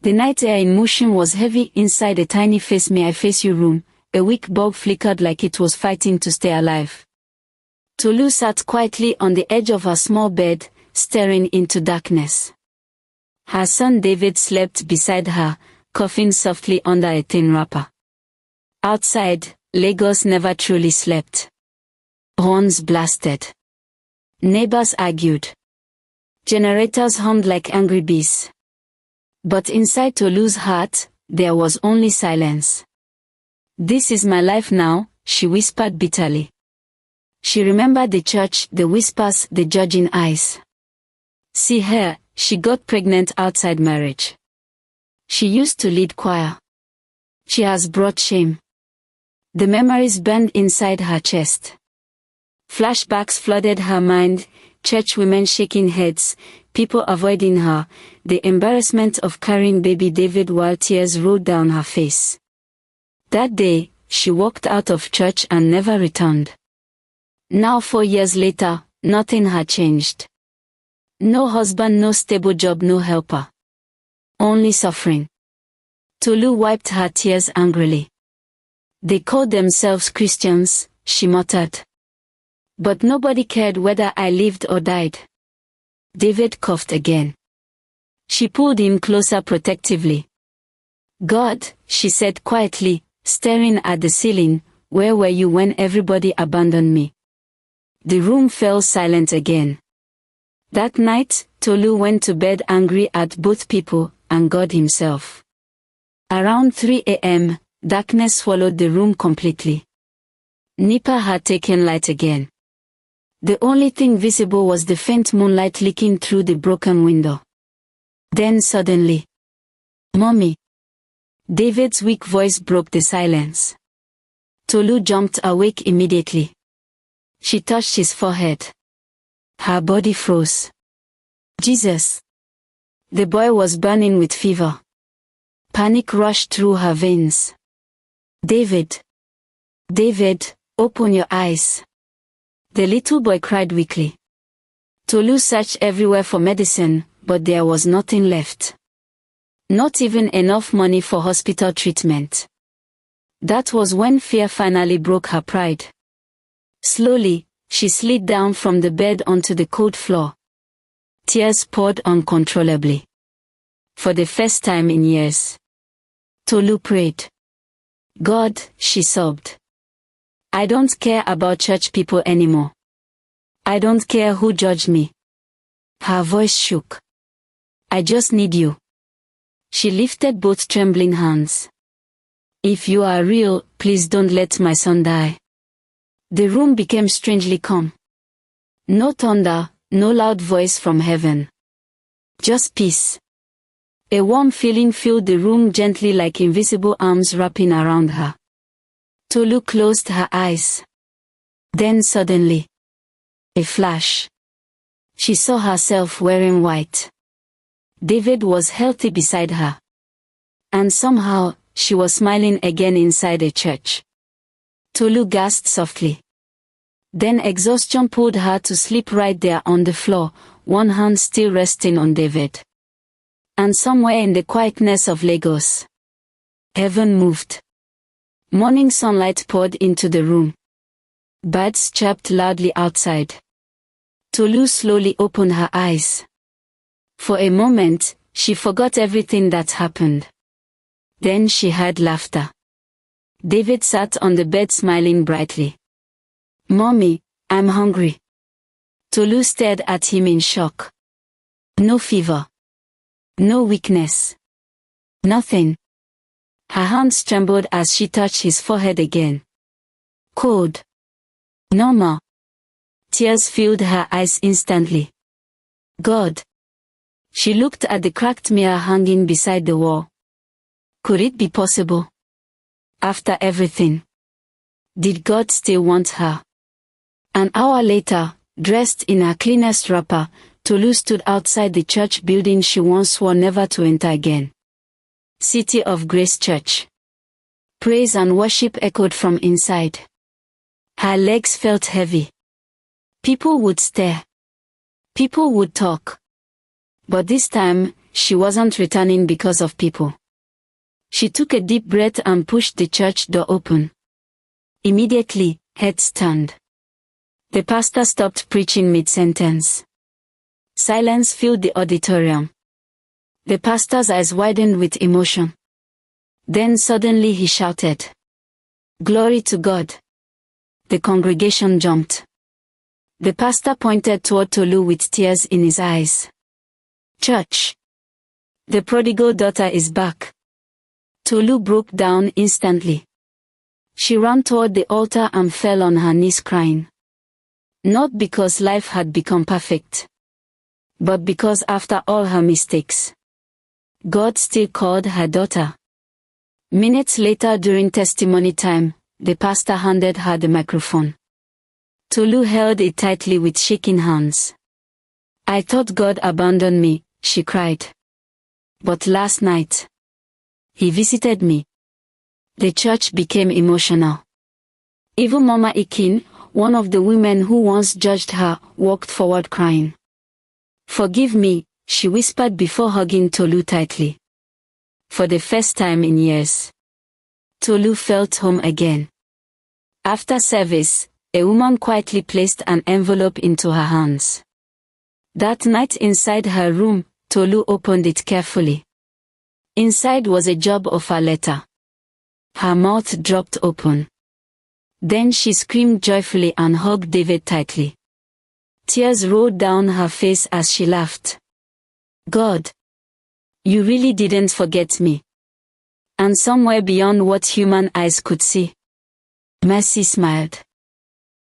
The night air in motion was heavy inside a tiny face me I face you room. A weak bulb flickered like it was fighting to stay alive. Tolu sat quietly on the edge of her small bed, staring into darkness. Her son David slept beside her, coughing softly under a thin wrapper. Outside, Lagos never truly slept. Horns blasted. Neighbors argued. Generators hummed like angry bees. But inside Tolu's heart, there was only silence. "This is my life now," she whispered bitterly. She remembered the church, the whispers, the judging eyes. See her, she got pregnant outside marriage. She used to lead choir. She has brought shame. The memories burned inside her chest. Flashbacks flooded her mind, church women shaking heads, people avoiding her, the embarrassment of carrying baby David while tears rolled down her face. That day, she walked out of church and never returned. Now 4 years later, nothing had changed. No husband, no stable job, no helper. Only suffering. Tolu wiped her tears angrily. They called themselves Christians, she muttered. But nobody cared whether I lived or died. David coughed again. She pulled him closer protectively. "God," she said quietly, staring at the ceiling, "where were you when everybody abandoned me?" The room fell silent again. That night, Tolu went to bed angry at both people and God himself. Around 3 a.m., darkness swallowed the room completely. Nipa had taken light again. The only thing visible was the faint moonlight leaking through the broken window. Then suddenly, "Mommy!" David's weak voice broke the silence. Tolu jumped awake immediately. She touched his forehead. Her body froze. Jesus! The boy was burning with fever. Panic rushed through her veins. "David! David, open your eyes!" The little boy cried weakly. Tolu searched everywhere for medicine, but there was nothing left. Not even enough money for hospital treatment. That was when fear finally broke her pride. Slowly, she slid down from the bed onto the cold floor. Tears poured uncontrollably. For the first time in years, Tolu prayed. "God," she sobbed. "I don't care about church people anymore. I don't care who judged me." Her voice shook. "I just need you." She lifted both trembling hands. "If you are real, please don't let my son die." The room became strangely calm. No thunder, no loud voice from heaven. Just peace. A warm feeling filled the room gently like invisible arms wrapping around her. Tolu closed her eyes. Then suddenly, a flash. She saw herself wearing white. David was healthy beside her. And somehow, she was smiling again inside a church. Tolu gasped softly. Then exhaustion pulled her to sleep right there on the floor, one hand still resting on David. And somewhere in the quietness of Lagos, heaven moved. Morning sunlight poured into the room. Birds chirped loudly outside. Tolu slowly opened her eyes. For a moment, she forgot everything that happened. Then she heard laughter. David sat on the bed smiling brightly. "Mommy, I'm hungry." Tolu stared at him in shock. No fever. No weakness. Nothing. Her hands trembled as she touched his forehead again. Cold. Normal. Tears filled her eyes instantly. God. She looked at the cracked mirror hanging beside the wall. Could it be possible? After everything, did God still want her? An hour later, dressed in her cleanest wrapper, Tolu stood outside the church building she once swore never to enter again. City of Grace Church. Praise and worship echoed from inside. Her legs felt heavy. People would stare. People would talk. But this time, she wasn't returning because of people. She took a deep breath and pushed the church door open. Immediately, heads turned. The pastor stopped preaching mid-sentence. Silence filled the auditorium. The pastor's eyes widened with emotion. Then suddenly he shouted, "Glory to God!" The congregation jumped. The pastor pointed toward Tolu with tears in his eyes. "Church! The prodigal daughter is back." Tolu broke down instantly. She ran toward the altar and fell on her knees crying. Not because life had become perfect, but because after all her mistakes, God still called her daughter. Minutes later during testimony time, the pastor handed her the microphone. Tolu held it tightly with shaking hands. "I thought God abandoned me," she cried. "But last night, He visited me." The church became emotional. Even Mama Ikin, one of the women who once judged her, walked forward crying. "Forgive me," she whispered before hugging Tolu tightly. For the first time in years, Tolu felt home again. After service, a woman quietly placed an envelope into her hands. That night inside her room, Tolu opened it carefully. Inside was a job offer letter. Her mouth dropped open. Then she screamed joyfully and hugged David tightly. Tears rolled down her face as she laughed. "God, you really didn't forget me." And somewhere beyond what human eyes could see, Mercy smiled.